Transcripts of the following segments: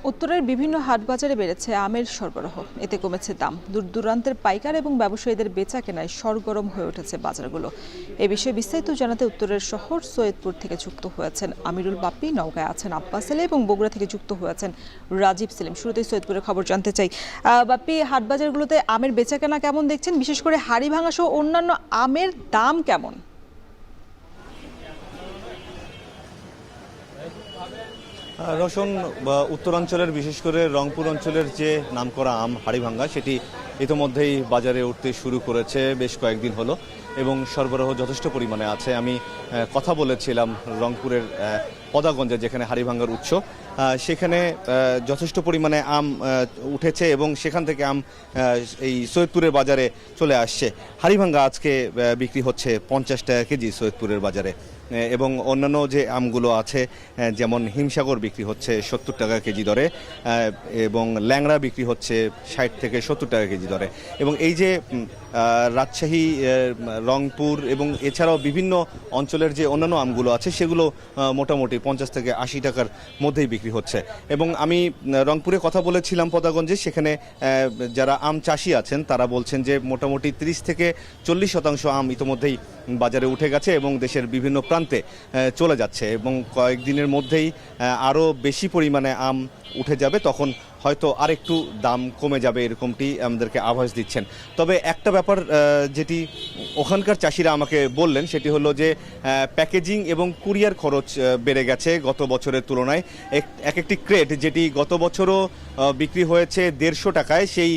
উত্তরের বিভিন্ন হাটবাজারে বেড়েছে আমের সরবরাহ, এতে কমেছে দাম। দূর দূরান্তের পাইকার এবং ব্যবসায়ীদের বেচা কেনায় সরগরম হয়ে উঠেছে বাজারগুলো। এ বিষয়ে বিস্তারিত জানাতে উত্তরের শহর সৈয়দপুর থেকে যুক্ত হয়েছেন আমিরুল বাপ্পি, নওগাঁয় আছেন আব্বাস আলী এবং বগুড়া থেকে যুক্ত হয়েছেন রাজীব সেলিম। শুরুতেই সৈয়দপুরের খবর জানতে চাই। বাপ্পি, হাটবাজারগুলোতে আমের বেচা কেনা কেমন দেখছেন? বিশেষ করে হাড়ি ভাঙা সহ অন্যান্য আমের দাম কেমন? রসুন উত্তরাঞ্চলের বিশেষ করে রংপুর অঞ্চলের যে নামকরা আম হাড়িভাঙ্গা সেটি ইতোমধ্যেই বাজারে উঠতে শুরু করেছে বেশ কয়েকদিন হলো এবং সরবরাহ যথেষ্ট পরিমাণে আছে। আমি কথা বলেছিলাম রংপুরের পদাগঞ্জে, যেখানে হাড়িভাঙ্গার উৎস, সেখানে যথেষ্ট পরিমাণে আম উঠেছে এবং সেখান থেকে আম এই সৈয়দপুরের বাজারে চলে আসছে। হাড়িভাঙ্গা আজকে বিক্রি হচ্ছে 50 টাকা কেজি সৈয়দপুরের বাজারে, এবং অন্যান্য যে আমগুলো আছে যেমন হিমসাগর বিক্রি হচ্ছে 70 টাকা কেজি দরে, এবং ল্যাংড়া বিক্রি হচ্ছে 60 থেকে 70 টাকা কেজি দরে। এবং এই যে রাজশাহী, রংপুর এবং এছাড়াও বিভিন্ন অঞ্চলের যে অন্যান্য আমগুলো আছে সেগুলো মোটামুটি 50 থেকে 80 টাকার মধ্যেই বিক্রি হচ্ছে। এবং আমি রংপুরে কথা বলেছিলাম পদাগঞ্জে, সেখানে যারা আম চাষি আছেন তারা বলছেন যে মোটামুটি 30 থেকে 40% আম ইতোমধ্যেই বাজারে উঠে গেছে এবং দেশের বিভিন্ন প্রান্তে চলে যাচ্ছে, এবং কয়েকদিনের মধ্যেই আরও বেশি পরিমাণে আম উঠে যাবে, তখন হয়তো আরেকটু দাম কমে যাবে, এরকমটি আমাদেরকে আভাস দিচ্ছেন। তবে একটা ব্যাপার যেটি ওখানকার চাষিরা আমাকে বললেন সেটি হলো যে প্যাকেজিং এবং কুরিয়ার খরচ বেড়ে গেছে গত বছরের তুলনায়। এক একটি ক্রেট যেটি গত বছরও বিক্রি হয়েছে 150 টাকায়, সেই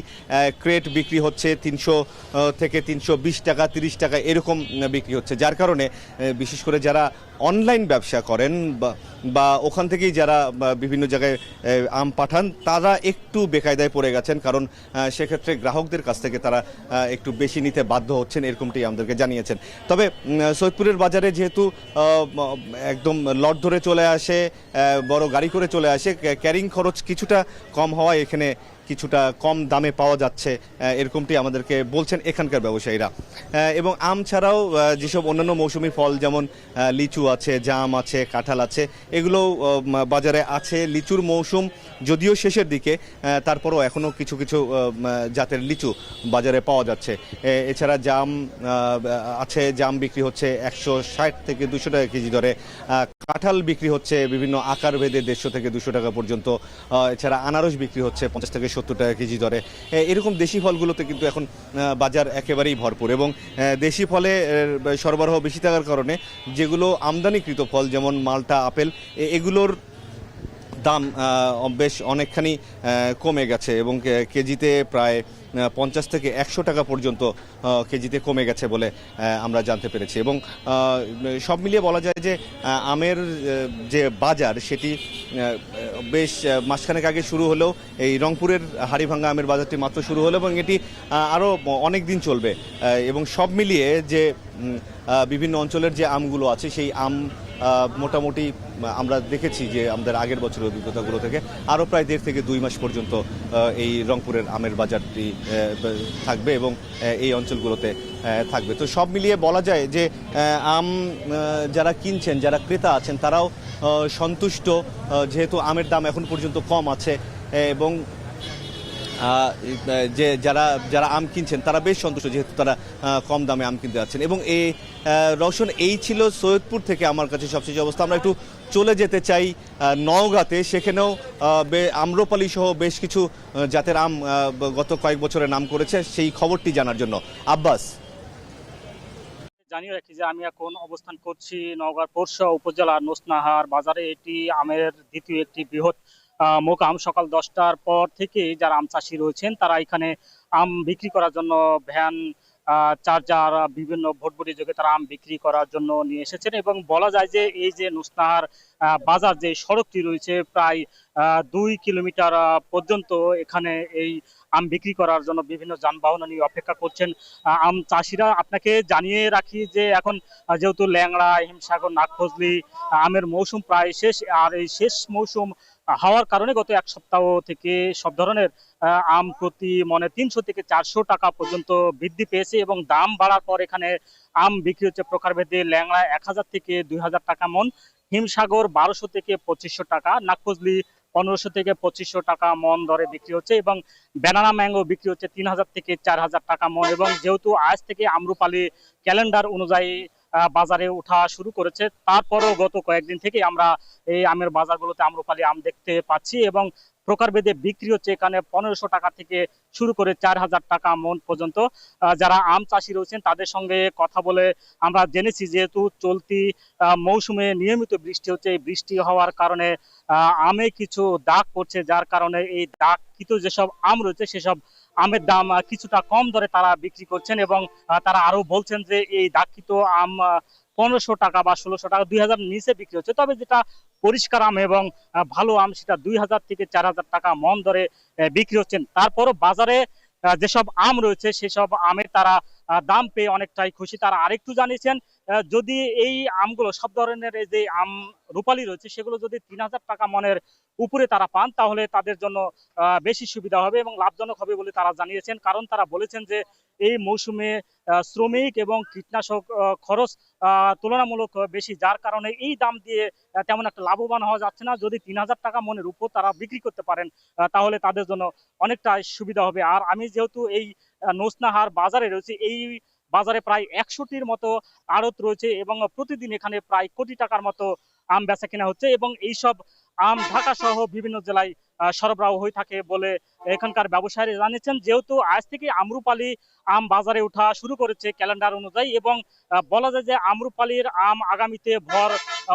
ক্রেট বিক্রি হচ্ছে 300 থেকে 320 টাকা, 30 টাকা এরকম বিক্রি হচ্ছে, যার কারণে বিশেষ করে যারা অনলাইন ব্যবসা করেন বা ওখান থেকেই যারা বিভিন্ন জায়গায় আম পাঠান তারা একটু বেকায়দায় পড়ে গেছেন, কারণ সেক্ষেত্রে গ্রাহকদের কাছ থেকে তারা একটু বেশি নিতে বাধ্য হচ্ছেন, এরকমটি আমাদেরকে জানিয়েছেন। তবে সৈয়দপুরের বাজারে যেহেতু একদম লট ধরে চলে আসে, বড় গাড়ি করে চলে আসে, ক্যারিং খরচ কিছুটা কম হওয়ায় এখানে কিছুটা কম দামে পাওয়া যাচ্ছে, এরকমটি আমাদেরকে বলছেন এখানকার ব্যবসায়ীরা। এবং আম ছাড়াও যেসব অন্যান্য মৌসুমি ফল যেমন লিচু আছে, জাম আছে, কাঁঠাল আছে, এগুলো বাজারে আছে। লিচুর মৌসুম যদিও শেষের দিকে, তারপরও এখনও কিছু কিছু জাতের লিচু বাজারে পাওয়া যাচ্ছে। এছাড়া জাম আছে, জাম বিক্রি হচ্ছে 160 থেকে 200 টাকা কেজি দরে। কাঁঠাল বিক্রি হচ্ছে বিভিন্ন আকার ভেদে 150 থেকে 200 টাকা পর্যন্ত। এছাড়া আনারস বিক্রি হচ্ছে 50 থেকে 70 টাকা কেজি দরে। এরকম দেশি ফলগুলোতে কিন্তু এখন বাজার একেবারেই ভরপুর, এবং দেশি ফলে সরবরাহ বেশি থাকার কারণে যেগুলো আমদানিকৃত ফল যেমন মালটা, আপেল, এগুলোর দাম বেশ অনেকখানি কমে গেছে এবং কেজিতে প্রায় 50 থেকে 100 টাকা পর্যন্ত কেজিতে কমে গেছে বলে আমরা জানতে পেরেছি। এবং সব মিলিয়ে বলা যায় যে আমের যে বাজার সেটি বেশ মাসখানেক আগে শুরু হলেও, এই রংপুরের হাড়িভাঙ্গা আমের বাজারটি মাত্র শুরু হলো এবং এটি আরও অনেক দিন চলবে। এবং সব মিলিয়ে যে বিভিন্ন অঞ্চলের যে আমগুলো আছে সেই আম মোটামুটি আমরা দেখেছি যে আমাদের আগের বছরের অভিজ্ঞতাগুলো থেকে আরও প্রায় 1.5 থেকে 2 মাস পর্যন্ত এই রংপুরের আমের বাজারটি থাকবে এবং এই অঞ্চলগুলোতে থাকবে। তো সব মিলিয়ে বলা যায় যে আম যারা কিনছেন, যারা ক্রেতা আছেন, তারাও সন্তুষ্ট, যেহেতু আমের দাম এখন পর্যন্ত কম আছে, এবং যে যারা যারা আম কিনছেন তারা বেশ সন্তুষ্ট, যেহেতু তারা কম দামে আম কিনতে যাচ্ছেন। এবং এই রওশন, এই ছিল সৈয়দপুর থেকে আমার কাছে সবচেয়ে অবস্থা। আমরা একটু চলে যেতে চাই নওগাঁতে, সেখানেও আম্রপালি সহ বেশ কিছু জাতের আম গত কয়েক বছরে নাম করেছে, সেই খবরটি জানার জন্য আব্বাস। জানিয়ে রাখি যে আমি এখন অবস্থান করছি নওগাঁর পোরশা উপজেলার নোসনাহার বাজারে। এটি আমের দ্বিতীয় একটি বৃহৎ মোকাম। সকাল 10টার পর থেকে যারা আম চাষি রয়েছেন তারা এখানে আম বিক্রি করার জন্য ভ্যান, চার্জার, বিভিন্ন ভোটবুটি যোগে তারা আম বিক্রি করার জন্য নিয়ে এসেছেন। এবং বলা যায় যে এই যে নোসনাহার বাজার, যে সড়কটি রয়েছে প্রায় 2 কিলোমিটার পর্যন্ত, এখানে এই আম বিক্রি করার জন্য বিভিন্ন যানবাহন নিয়ে অপেক্ষা করছেন আম চাষিরা। আপনাকে জানিয়ে রাখি যে এখন যেহেতু ল্যাংড়া, হিমসাগর, নাগফজলি আমের মৌসুম প্রায় শেষ, আর এই শেষ মৌসুম হওয়ার কারণে গত এক সপ্তাহ থেকে সব ধরনের আম প্রতি মনে 300 থেকে 400 টাকা পর্যন্ত বৃদ্ধি পেয়েছে। এবং দাম বাড়ার পর এখানে আম বিক্রি হচ্ছে প্রকারভেদে। ল্যাংড়া 1000 থেকে 2000 টাকা মন, হিমসাগর 1200 থেকে 2500 টাকা, নাগফজলি 1500 থেকে 2500 টাকা মন দরে বিক্রি হচ্ছে এবং ব্যানানা ম্যাঙ্গো বিক্রি হচ্ছে 3000 থেকে 4000 টাকা মন। এবং যেহেতু আজ থেকে আম্রপালি ক্যালেন্ডার অনুযায়ী বাজারে ওঠা শুরু করেছে, তারপরও গত কয়েকদিন থেকে আমরা এই আমের বাজারগুলোতে আম্রপালি আম দেখতে পাচ্ছি এবং প্রকারভেদে বিক্রি হচ্ছে এখানে 1500 টাকা থেকে শুরু করে 4000 টাকা মন পর্যন্ত। যারা আম চাষি রয়েছেন তাদের সঙ্গে কথা বলে আমরা জেনেছি, যেহেতু চলতি মৌসুমে নিয়মিত বৃষ্টি হচ্ছে, এই বৃষ্টি হওয়ার কারণে আমে কিছু দাগ পড়ছে, যার কারণে এই দাগকৃত যেসব আম রয়েছে সেসব আমের দাম কিছুটা কম দরে তারা বিক্রি করছেন। এবং তারা আরো বলছেন যে এই দাগকৃত আম 1500 টাকা বা 1600 টাকা 2000 নিচে বিক্রি হচ্ছে, তবে যেটা পরিষ্কার আম এবং ভালো আম সেটা 2000 থেকে 4000 টাকা মন দরে বিক্রি হচ্ছেন। তারপরও বাজারে যেসব আম রয়েছে সেসব আমের তারা দাম পেয়ে অনেকটাই খুশি। তারা আরেকটু জানিয়েছেন, যদি এই আমগুলো সব ধরনের এই যে আম রূপালী রয়েছে সেগুলো যদি 3000 টাকা মনের উপরে তারা পান তাহলে তাদের জন্য বেশি সুবিধা হবে এবং লাভজনক হবে বলে তারা জানিয়েছেন। কারণ তারা বলেছেন যে এই মৌসুমে শ্রমিক এবং কীটনাশক খরচ তুলনামূলক বেশি, যার কারণে এই দাম দিয়ে তেমন একটা লাভবান হওয়া যাচ্ছে না। যদি 3000 টাকা মনের উপর তারা বিক্রি করতে পারেন তাহলে তাদের জন্য অনেকটা সুবিধা হবে। আর আমি যেহেতু এই নোসনাহার বাজারে রয়েছে, এই বাজারে প্রায় 100টির মতো আড়ত রয়েছে এবং প্রতিদিন এখানে প্রায় কোটি টাকার মতো আম বেচা কেনা হচ্ছে এবং এইসব আম ঢাকা সহ বিভিন্ন জেলায় সরবরাহ হয়ে থাকে বলে এখানকার ব্যবসায়ীরা জানিয়েছেন। যেহেতু আজ থেকে আম্রপালি আম বাজারে ওঠা শুরু করেছে ক্যালেন্ডার অনুযায়ী এবং বলা যায় যে আম্রপালির আম আগামীতে ভর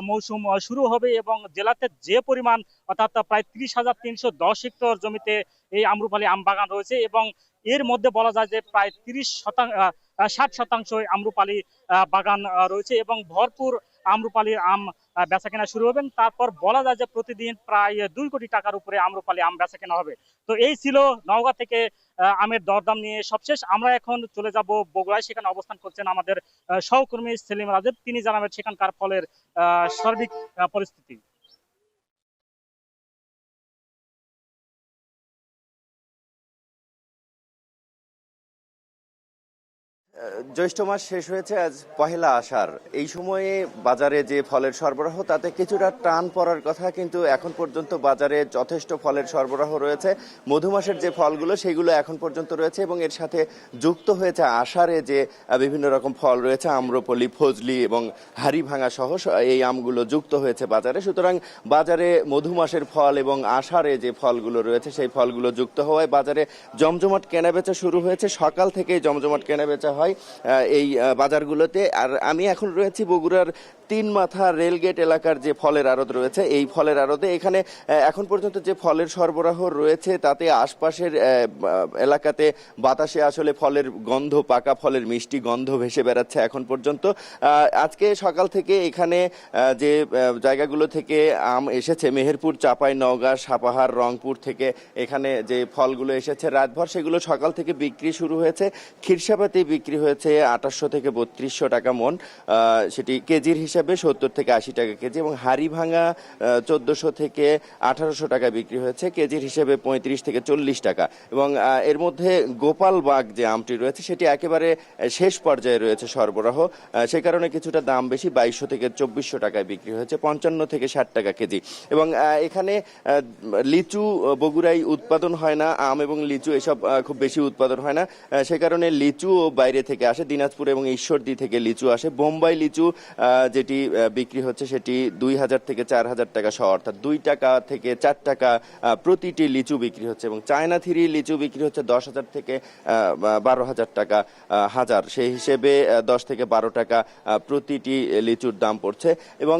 মৌসুম শুরু হবে এবং জেলাতে যে পরিমাণ অর্থাৎ প্রায় 30,310 হেক্টর জমিতে এই আম্রপালি আম বাগান রয়েছে এবং এর মধ্যে বলা যায় যে প্রায় 60% আম্রপালি বাগান রয়েছে এবং ভরপুর আম্রপালির আম বেচা কেনা শুরু হবেন। তারপর বলা যায় যে প্রতিদিন প্রায় 2 কোটি টাকার উপরে আম্রপালি আম বেচা কেনা হবে। তো এই ছিল নওগাঁ থেকে আমের দরদাম নিয়ে সবশেষ। আমরা এখন চলে যাব বগুড়ায়, সেখানে অবস্থান করছেন আমাদের সহকর্মী সেলিম রাজেদ। তিনি জানাবেন সেখানকার ফলের সার্বিক পরিস্থিতি। জ্যৈষ্ঠ মাস শেষ হয়েছে, আজ পহেলা আষাঢ়। এই সময়ে বাজারে যে ফলের সরবরাহ তাতে কিছুটা টান পড়ার কথা, কিন্তু এখন পর্যন্ত বাজারে যথেষ্ট ফলের সরবরাহ রয়েছে। মধুমাসের যে ফলগুলো সেগুলো এখন পর্যন্ত রয়েছে এবং এর সাথে যুক্ত হয়েছে আষাঢ়ে যে বিভিন্ন রকম ফল রয়েছে, আম্রপলি, ফজলি এবং হাড়িভাঙা সহ এই আমগুলো যুক্ত হয়েছে বাজারে। সুতরাং বাজারে মধুমাসের ফল এবং আষাঢ়ে যে ফলগুলো রয়েছে সেই ফলগুলো যুক্ত হওয়ায় বাজারে জমজমাট কেনাবেচা শুরু হয়েছে। সকাল থেকেই জমজমাট কেনাবেচা হয় এই বাজারগুলোতে। আর আমি এখন রয়েছি বগুড়ার 3 মাথা রেলগেট এলাকার যে ফলের আড়ত রয়েছে, এই ফলের আড়তে। এখানে এখন পর্যন্ত যে ফলের সরবরাহ রয়েছে তাতে আশপাশের এলাকাতে বাতাসে আসলে ফলের গন্ধ, পাকা ফলের মিষ্টি গন্ধ ভেসে বেড়াচ্ছে এখন পর্যন্ত। আজকে সকাল থেকে এখানে যে জায়গাগুলো থেকে আম এসেছে, মেহেরপুর, চাঁপাই, নওগাঁ, সাপাহার, রংপুর থেকে এখানে যে ফলগুলো এসেছে রাতভর, সেগুলো সকাল থেকে বিক্রি শুরু হয়েছে। খিরসাপাতি বিক্রি হয়েছে 2800 থেকে 3200 টাকা মন, সেটি কেজির হিসাবে 70 থেকে 80 টাকা কেজি। এবং হাড়িভাঙা 1400 থেকে 1800 টাকা বিক্রি হয়েছে, কেজির হিসেবে 35 থেকে 40 টাকা। এবং এর মধ্যে গোপালবাগ যে আমটি রয়েছে সেটি একেবারে শেষ পর্যায়ে রয়েছে সরবরাহ, সে কারণে কিছুটা দাম বেশি, 2200 থেকে 2400 টাকায় বিক্রি হয়েছে, 55 থেকে 60 টাকা কেজি। এবং এখানে লিচু বগুড়ায় উৎপাদন হয় না, আম এবং লিচু এসব খুব বেশি উৎপাদন হয় না, সে কারণে লিচু বাইরে থেকে আসে, দিনাজপুর এবং ঈশ্বরদী থেকে লিচু আসে। বোম্বাই লিচু যেটি বিক্রি হচ্ছে সেটি 2000 থেকে 4000 টাকা সহ, অর্থাৎ 2 টাকা থেকে 4 টাকা প্রতিটি লিচু বিক্রি হচ্ছে। এবং চায়না থ্রি লিচু বিক্রি হচ্ছে 10,000 থেকে 12,000 টাকা হাজার, সেই হিসেবে 10 থেকে 12 টাকা প্রতিটি লিচুর দাম পড়ছে। এবং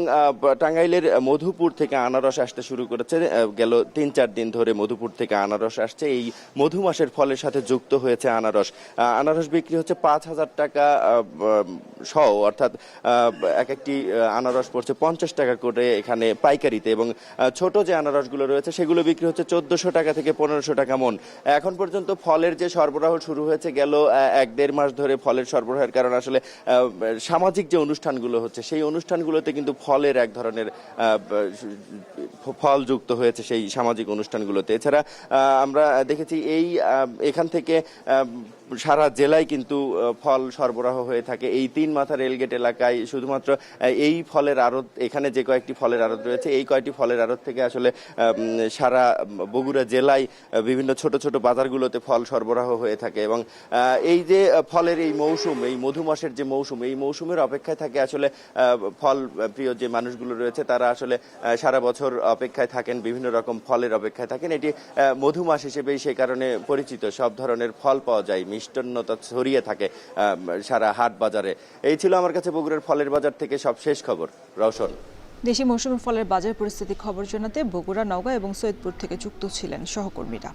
টাঙ্গাইলের মধুপুর থেকে আনারস আসতে শুরু করেছে, গেল 3-4 দিন ধরে মধুপুর থেকে আনারস আসছে। এই মধু মাসের ফলের সাথে যুক্ত হয়েছে আনারস। আনারস বিক্রি হচ্ছে 5,000 টাকা সহ, অর্থাৎ এক একটি আনারস পড়ছে 50 টাকা করে এখানে পাইকারিতে। এবং ছোট যে আনারসগুলো রয়েছে সেগুলো বিক্রি হচ্ছে 1400 টাকা থেকে 1500 টাকা মন। এখন পর্যন্ত ফলের যে সরবরাহ শুরু হয়েছে, গেল 1-1.5 মাস ধরে ফলের সরবরাহের কারণ আসলে সামাজিক যে অনুষ্ঠানগুলো হচ্ছে সেই অনুষ্ঠানগুলোতে কিন্তু ফলের এক ধরনের ফল যুক্ত হয়েছে সেই সামাজিক অনুষ্ঠানগুলোতে। এছাড়া আমরা দেখেছি এখান থেকে সারা জেলায় কিন্তু ফল সরবরাহ হয়ে থাকে। এই 3 মাথা রেলগেট এলাকায় শুধুমাত্র এই ফলের আড়ত, এখানে যে কয়েকটি ফলের আড়ত রয়েছে, এই কয়েকটি ফলের আড়ত থেকে আসলে সারা বগুড়া জেলায় বিভিন্ন ছোট ছোট বাজারগুলোতে ফল সরবরাহ হয়ে থাকে। এবং এই যে ফলের এই মৌসুম, এই মধু মাসের যে মৌসুম, এই মৌসুমের অপেক্ষায় থাকে আসলে ফল প্রিয় যে মানুষগুলো রয়েছে, তারা আসলে সারা বছর অপেক্ষায় থাকেন, বিভিন্ন রকম ফলের অপেক্ষায় থাকেন। এটি মধু মাস হিসেবেই সেই কারণে পরিচিত। সব ধরনের ফল পাওয়া যায়, মিষ্টান্নতা ছড়িয়ে থাকে সারা হাট বাজারে। এই ছিল আমার কাছে বগুড়ার ফলের বাজার থেকে সব শেষ খবর। রওশন। দেশি মৌসুমি ফলের বাজার পরিস্থিতি খবর জানাতে বগুড়া, নওগাঁ এবং সৈয়দপুর থেকে যুক্ত ছিলেন সহকর্মীরা।